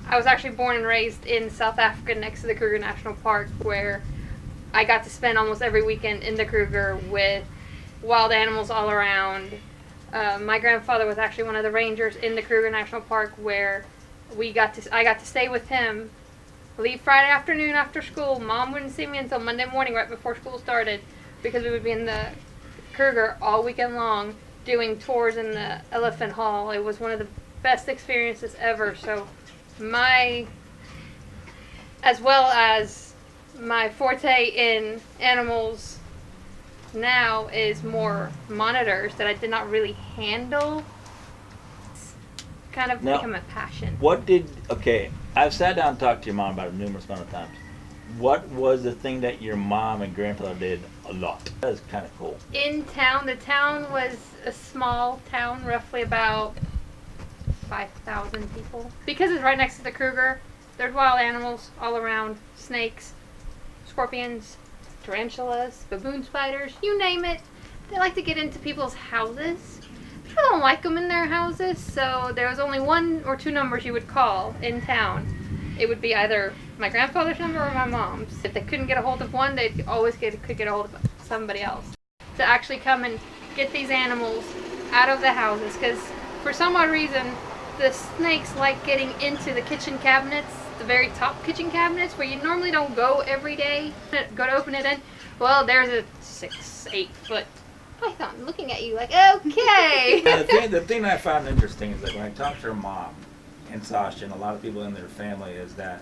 I was actually born and raised in South Africa next to the Kruger National Park, where I got to spend almost every weekend in the Kruger with wild animals all around. My grandfather was actually one of the rangers in the Kruger National Park, where I got to stay with him. Leave Friday afternoon after school. Mom wouldn't see me until Monday morning right before school started, because we would be in the Kruger all weekend long doing tours in the Elephant Hall. It was one of the best experiences ever. So as well as my forte in animals now is more monitors that I did not really handle. It's kind of become a passion. Okay, I've sat down and talked to your mom about it numerous amount of times. What was the thing that your mom and grandfather did a lot? That was kind of cool. In town, the town was a small town, roughly about 5,000 people. Because it's right next to the Kruger, there's wild animals all around. Snakes, scorpions, tarantulas, baboon spiders, you name it. They like to get into people's houses. People don't like them in their houses, so there was only 1 or 2 numbers you would call in town. It would be either my grandfather's number or my mom's. If they couldn't get a hold of one, they always could get a hold of somebody else. To actually come and get these animals out of the houses, because for some odd reason, the snakes like getting into the kitchen cabinets, the very top kitchen cabinets, where you normally don't go every day, go to open it in. Well, there's a 6-8 foot python looking at you like, okay. The thing I found interesting is that when I talked to her mom and Sasha and a lot of people in their family, is that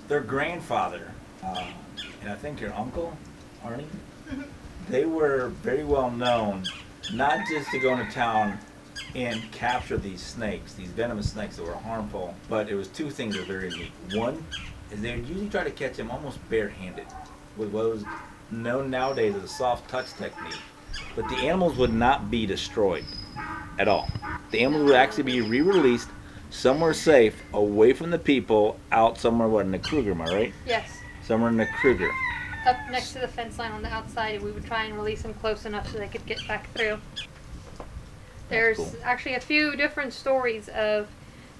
their grandfather and I think your uncle, Arnie, they were very well known not just to go into town and capture these snakes, these venomous snakes that were harmful, but it was 2 things that were very neat. One is they would usually try to catch them almost barehanded with what was known nowadays as a soft touch technique. But the animals would not be destroyed at all. The animals would actually be re-released somewhere safe, away from the people, out somewhere, in the Kruger, am I right? Yes. Somewhere in the Kruger. Up next to the fence line on the outside, we would try and release them close enough so they could get back through. There's actually a few different stories of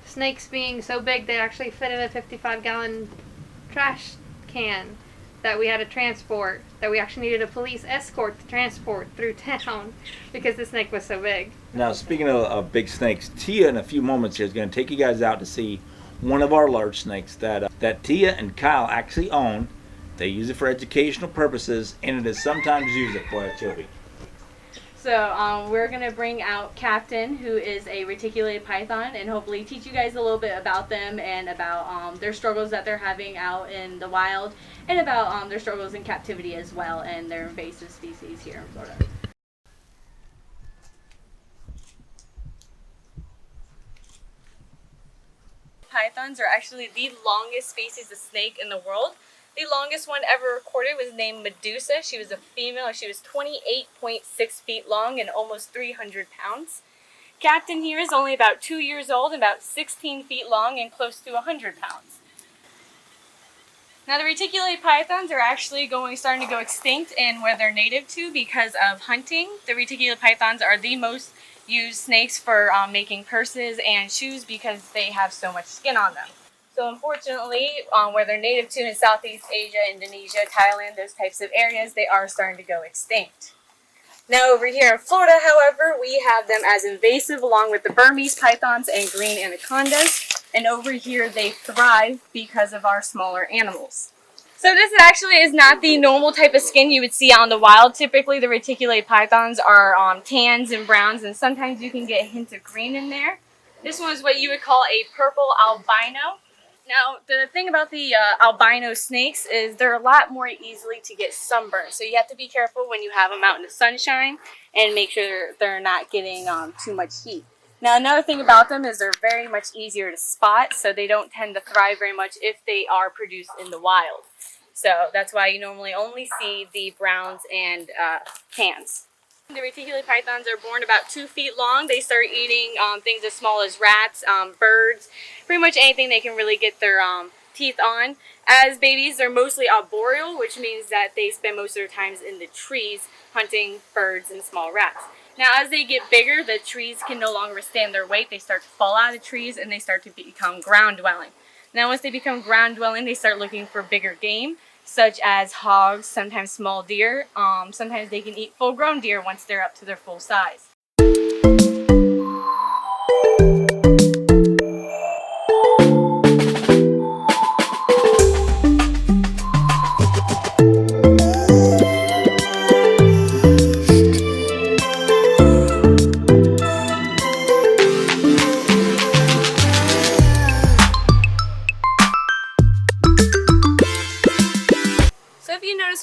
snakes being so big they actually fit in a 55-gallon trash can that we had to transport, that we actually needed a police escort to transport through town because the snake was so big. Now, speaking of big snakes, Tia in a few moments here is going to take you guys out to see one of our large snakes that Tia and Kyle actually own. They use it for educational purposes, and it is sometimes used at Kowiachobee. So we're going to bring out Captain, who is a reticulated python, and hopefully teach you guys a little bit about them and about their struggles that they're having out in the wild, and about their struggles in captivity as well, and their invasive species here in Florida. Pythons are actually the longest species of snake in the world. The longest one ever recorded was named Medusa. She was a female. She was 28.6 feet long and almost 300 pounds. Captain here is only about 2 years old and about 16 feet long and close to 100 pounds. Now the reticulated pythons are actually starting to go extinct in where they're native to because of hunting. The reticulated pythons are the most used snakes for making purses and shoes because they have so much skin on them. So unfortunately, where they're native to in Southeast Asia, Indonesia, Thailand, those types of areas, they are starting to go extinct. Now over here in Florida, however, we have them as invasive along with the Burmese pythons and green anacondas. And over here they thrive because of our smaller animals. So this actually is not the normal type of skin you would see out in the wild. Typically the reticulated pythons are tans and browns, and sometimes you can get a hint of green in there. This one is what you would call a purple albino. Now, the thing about the albino snakes is they're a lot more easily to get sunburned. So you have to be careful when you have them out in the sunshine and make sure they're not getting too much heat. Now, another thing about them is they're very much easier to spot, so they don't tend to thrive very much if they are produced in the wild. So that's why you normally only see the browns and tans. The reticulated pythons are born about 2 feet long. They start eating things as small as rats, birds, pretty much anything they can really get their teeth on. As babies, they're mostly arboreal, which means that they spend most of their times in the trees hunting birds and small rats. Now, as they get bigger, the trees can no longer withstand their weight. They start to fall out of trees and they start to become ground dwelling. Now, once they become ground dwelling, they start looking for bigger game, such as hogs, sometimes small deer. Sometimes they can eat full-grown deer once they're up to their full size.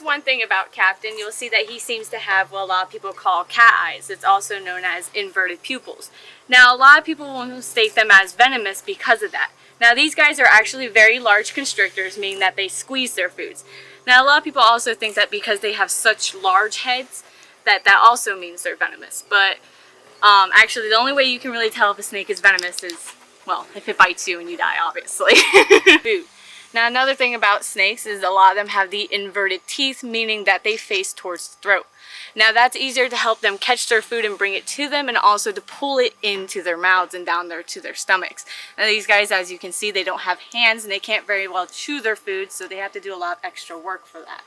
One thing about Captain, you'll see that he seems to have what a lot of people call cat eyes. It's also known as inverted pupils. Now, a lot of people will mistake them as venomous because of that. Now, these guys are actually very large constrictors, meaning that they squeeze their foods. Now, a lot of people also think that because they have such large heads, that also means they're venomous. But actually, the only way you can really tell if a snake is venomous is, well, if it bites you and you die, obviously. Food. Now, another thing about snakes is a lot of them have the inverted teeth, meaning that they face towards the throat. Now, that's easier to help them catch their food and bring it to them, and also to pull it into their mouths and down there to their stomachs. Now, these guys, as you can see, they don't have hands and they can't very well chew their food, so they have to do a lot of extra work for that.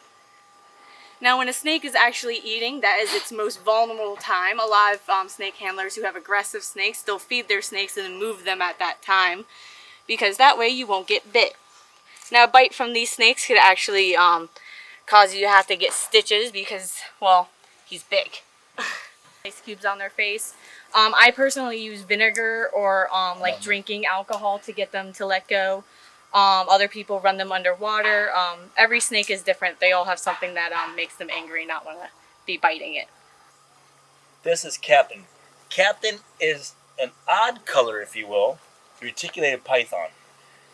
Now, when a snake is actually eating, that is its most vulnerable time. A lot of snake handlers who have aggressive snakes, they'll feed their snakes and move them at that time, because that way you won't get bit. Now, a bite from these snakes could actually cause you to have to get stitches because, well, he's big. Ice cubes on their face. I personally use vinegar or like drinking alcohol to get them to let go. Other people run them underwater. Every snake is different. They all have something that makes them angry and not want to be biting it. This is Captain. Captain is an odd color, if you will, reticulated python.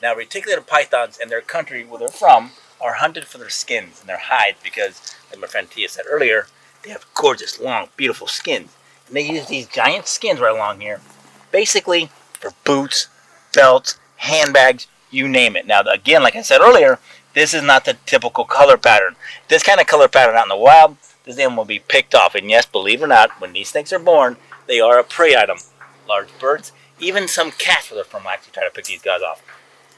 Now, reticulated pythons in their country where they're from are hunted for their skins and their hides because, like my friend Tia said earlier, they have gorgeous, long, beautiful skins. And they use these giant skins right along here, basically for boots, belts, handbags, you name it. Now, again, like I said earlier, this is not the typical color pattern. This kind of color pattern out in the wild, this animal will be picked off. And yes, believe it or not, when these snakes are born, they are a prey item. Large birds, even some cats where they're from will actually try to pick these guys off.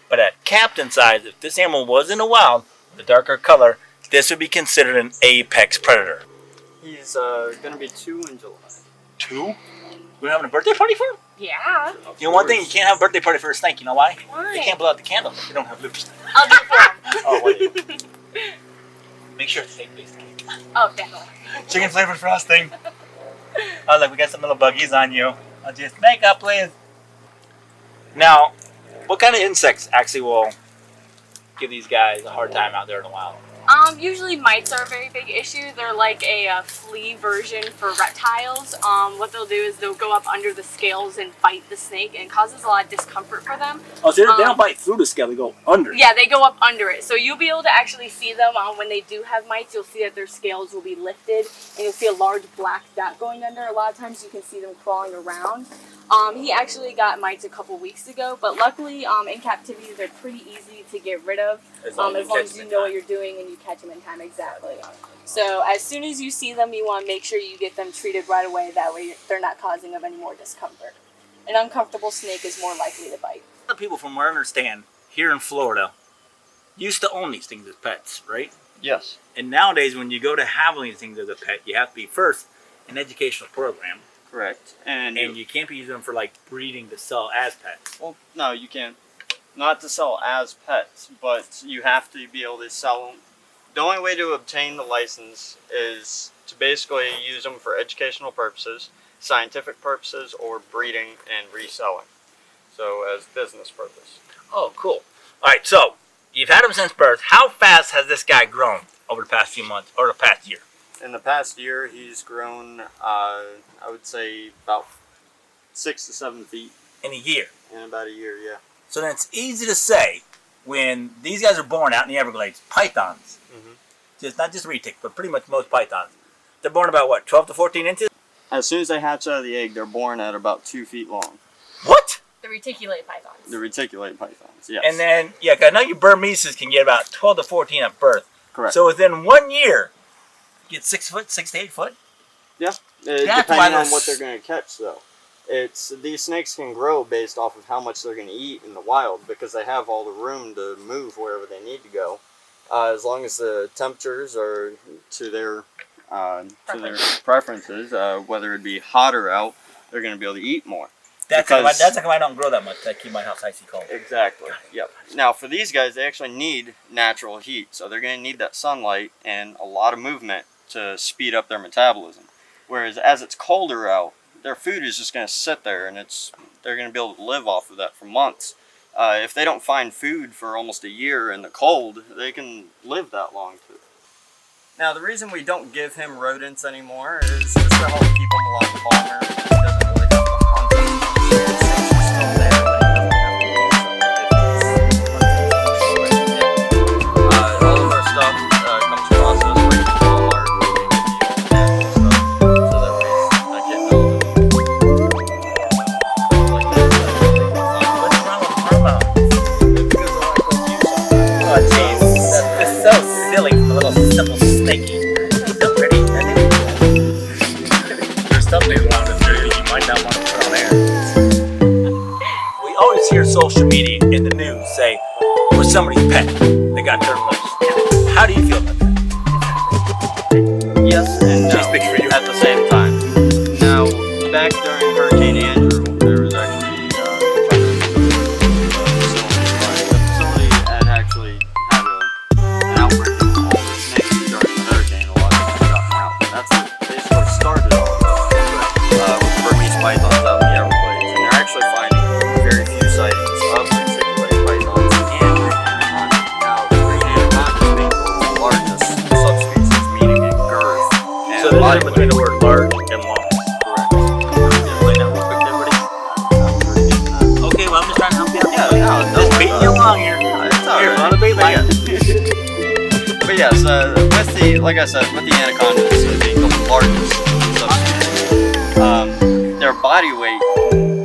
But at Captain size, if this animal was in the wild, with a darker color, this would be considered an apex predator. He's going to be 2 in July. 2? We're having a birthday party for him? Yeah. You know one thing, you can't have a birthday party for a snake. You know why? Why? They can't blow out the candles if they don't have lipstick. I'll do it for him. Oh, wait. Make sure it's steak-based cake. Oh, definitely. Chicken flavored frosting. Oh, look, we got some little buggies on you. I'll just make up, please. Now, what kind of insects actually will give these guys a hard time out there in the wild? Usually mites are a very big issue. They're like a flea version for reptiles. What they'll do is they'll go up under the scales and bite the snake, and it causes a lot of discomfort for them. Oh, so they don't bite through the scale, they go under. Yeah, they go up under it. So you'll be able to actually see them when they do have mites. You'll see that their scales will be lifted, and you'll see a large black dot going under. A lot of times you can see them crawling around. He actually got mites a couple weeks ago, but luckily in captivity they're pretty easy to get rid of as long as you know what you're doing and you catch them in time. Exactly. So as soon as you see them, you want to make sure you get them treated right away. That way they're not causing them any more discomfort. An uncomfortable snake is more likely to bite. The people, from what I understand, here in Florida, used to own these things as pets, right? Yes. And nowadays, when you go to have these things as a pet, you have to be first an educational program. Correct. And you can't be using them for like breeding to sell as pets. Well, no, you can't. Not to sell as pets, but you have to be able to sell them. The only way to obtain the license is to basically use them for educational purposes, scientific purposes, or breeding and reselling. So as business purpose. Oh, cool. All right, so you've had him since birth. How fast has this guy grown over the past few months or the past year? In the past year, he's grown, I would say, about 6 to 7 feet. In a year? In about a year, yeah. So then it's easy to say, when these guys are born out in the Everglades, pythons, just not just retic, but pretty much most pythons, they're born about, what, 12 to 14 inches? As soon as they hatch out of the egg, they're born at about 2 feet long. What? They're reticulated pythons. The reticulated pythons, yes. And then, yeah, 'cause I know you Burmese can get about 12 to 14 at birth. Correct. So within 1 year, you get 6 foot, 6 to 8 foot. Yeah, That's depending why on what they're going to catch, though. These snakes can grow based off of how much they're going to eat in the wild because they have all the room to move wherever they need to go, as long as the temperatures are to their preferences. Whether it be hot or out, they're going to be able to eat more. That's how come I don't grow that much. I keep my house icy cold. Exactly. Yep. Now for these guys, they actually need natural heat, so they're going to need that sunlight and a lot of movement to speed up their metabolism. Whereas as it's colder out, their food is just going to sit there, and they're going to be able to live off of that for months. If they don't find food for almost a year in the cold, they can live that long too. Now the reason we don't give him rodents anymore is just to help keep him a lot calmer. He doesn't really have to hunt them. His instincts are still there, but he doesn't have to all of our stuff comes processed by Walmart. Simple snaky. Still pretty, isn't it? There's something around this video you might not want to put on air. We always hear social media in the news say, "We're somebody's pet. They got turned loose." How do you feel about that? Yes and no. At the same time. Now, back during Hurricane Andrew, there was actually the facility had actually had an outbreak. Pythons out in the Everglades, and they're actually finding very few sightings of reticulated pythons and green anaconda. Now, the green anaconda is being the largest subspecies, meaning in girth. And so there's a difference between the word large and long. Correct. Okay, well I'm just trying to help you out. Yeah, no, just beating you along here. It's all here, right. run a bait like But yes, like I said, with the anacondas being the largest subspecies, their body weight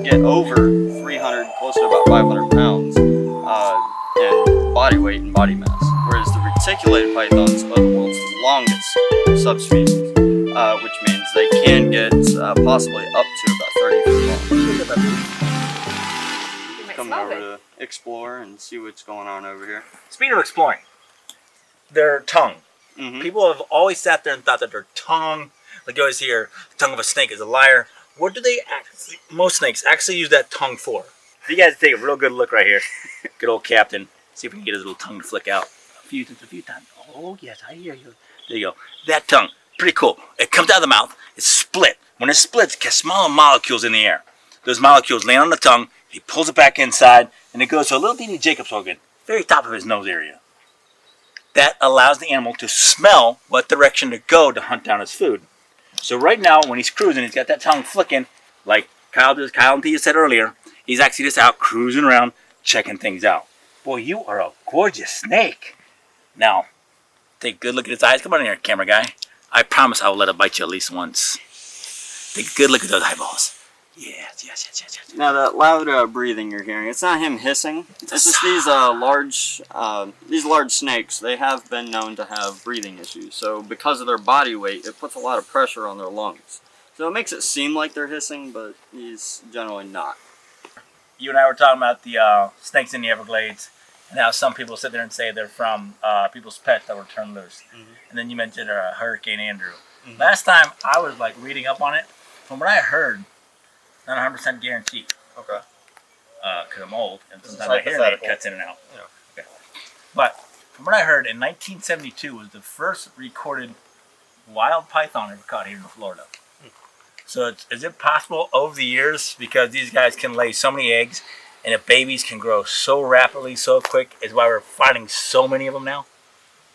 get over 300, close to about 500 pounds in body weight and body mass. Whereas the reticulated pythons are the world's longest subspecies, which means they can get possibly up to about 30 feet long. Coming over to explore and see what's going on over here. Speaking of exploring, their tongue. Mm-hmm. People have always sat there and thought that their tongue, like you always hear, the tongue of a snake is a liar. What do they actually, most snakes actually use that tongue for? You guys take a real good look right here. Good old captain. See if we can get his little tongue to flick out. A few times. Oh, yes, I hear you. There you go. That tongue, pretty cool. It comes out of the mouth. It's split. When it splits, it gets smaller molecules in the air. Those molecules land on the tongue. He pulls it back inside, and it goes to a little teeny Jacob's organ, very top of his nose area. That allows the animal to smell what direction to go to hunt down his food. So right now, when he's cruising, he's got that tongue flicking, like Kyle and Tia said earlier. He's actually just out cruising around, checking things out. Boy, you are a gorgeous snake. Now, take a good look at his eyes. Come on in here, camera guy. I promise I will let it bite you at least once. Take a good look at those eyeballs. Yes. Now that loud breathing you're hearing, it's not him hissing. It's just these large snakes. They have been known to have breathing issues. So because of their body weight, it puts a lot of pressure on their lungs. So it makes it seem like they're hissing, but he's generally not. You and I were talking about the snakes in the Everglades, and how some people sit there and say they're from people's pets that were turned loose. Mm-hmm. And then you mentioned Hurricane Andrew. Mm-hmm. Last time I was like reading up on it, from what I heard, not 100% guaranteed. Okay. Because I'm old, and sometimes my hair cuts in and out. Yeah. Okay. But from what I heard, in 1972 was the first recorded wild python ever caught here in Florida. So is it possible over the years, because these guys can lay so many eggs, and the babies can grow so rapidly, so quick, is why we're finding so many of them now?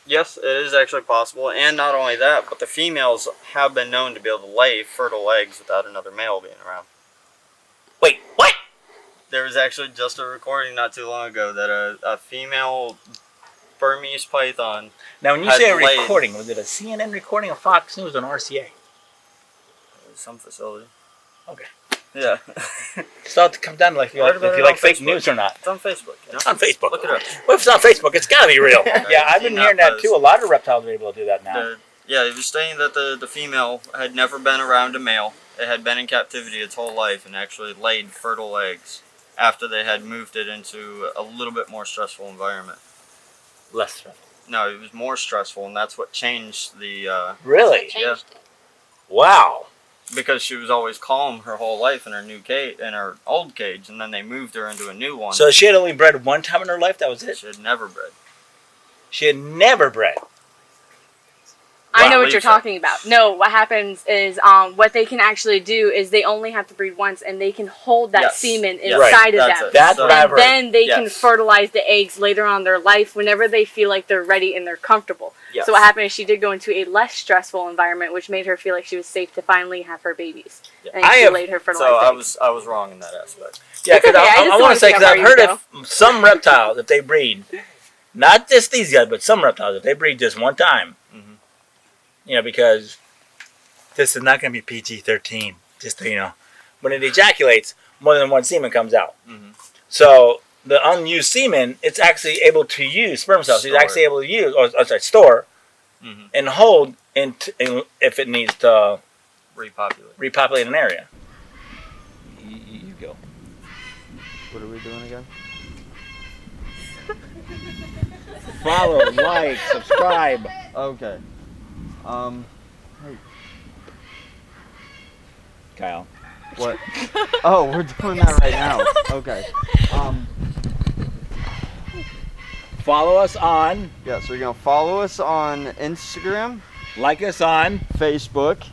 Yes, it is actually possible. And not only that, but the females have been known to be able to lay fertile eggs without another male being around. Wait, what? There was actually just a recording not too long ago that a female Burmese python. Now, when you say a recording, was it a CNN recording, a Fox News, or an RCA? Some facility. Okay. Yeah. Still have to come down to like Write about if it you like on fake Facebook. news or not. It's on Facebook. You know? It's on Facebook. Look it up. Well, if it's on Facebook, it's got to be real. Yeah, I've been Seen hearing that that too. A lot of reptiles are able to do that now. Yeah, he was saying that the female had never been around a male. It had been in captivity its whole life and actually laid fertile eggs after they had moved it into a little bit more stressful environment. Less stressful. No, it was more stressful, and that's what changed the... Really? Changed it. Wow. Because she was always calm her whole life in her new cage, in her old cage, and then they moved her into a new one. So she had only bred one time in her life? That was it? She had never bred. She had never bred. I know Wow. what you're talking about. No, what happens is what they can actually do is they only have to breed once, and they can hold that Yes. semen Yes. inside of That's them. it. That's So- what I've And heard. then they can Yes. fertilize the eggs later on in their life whenever they feel like they're ready and they're comfortable. Yes. So what happened is she did go into a less stressful environment, which made her feel like she was safe to finally have her babies. Yeah. And I she have- laid her So fertilized eggs. I was wrong in that aspect. Yeah, It's because okay, I just I want wanted to say, to because know I've how heard you if some reptiles, if they breed, not just these guys, but some reptiles, if they breed just one time, Mhm. you know, because this is not going to be PG-13, just so you know. When it ejaculates, more than one semen comes out. Mhm. So the unused semen, it's actually able to use sperm cells. It's Store. actually able to use, store Mhm. and hold if it needs to repopulate an area. You go. What are we doing again? Follow, like, subscribe. Okay. Kyle. What? Oh, we're doing that right now. Okay. Follow us on, Yeah, so you're gonna follow us on Instagram, like us on. Facebook.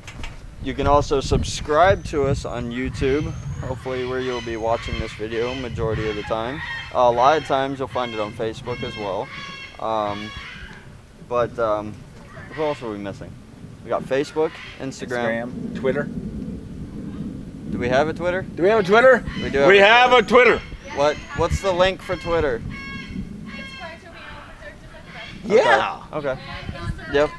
You can also subscribe to us on YouTube, hopefully where you'll be watching this video majority of the time. A lot of times you'll find it on Facebook as well. What else are we missing? We got Facebook, Instagram. Twitter. Do we have a Twitter? Do we have a Twitter? We do. We have a Twitter. What's the link for Twitter? Yeah. Okay. Yep.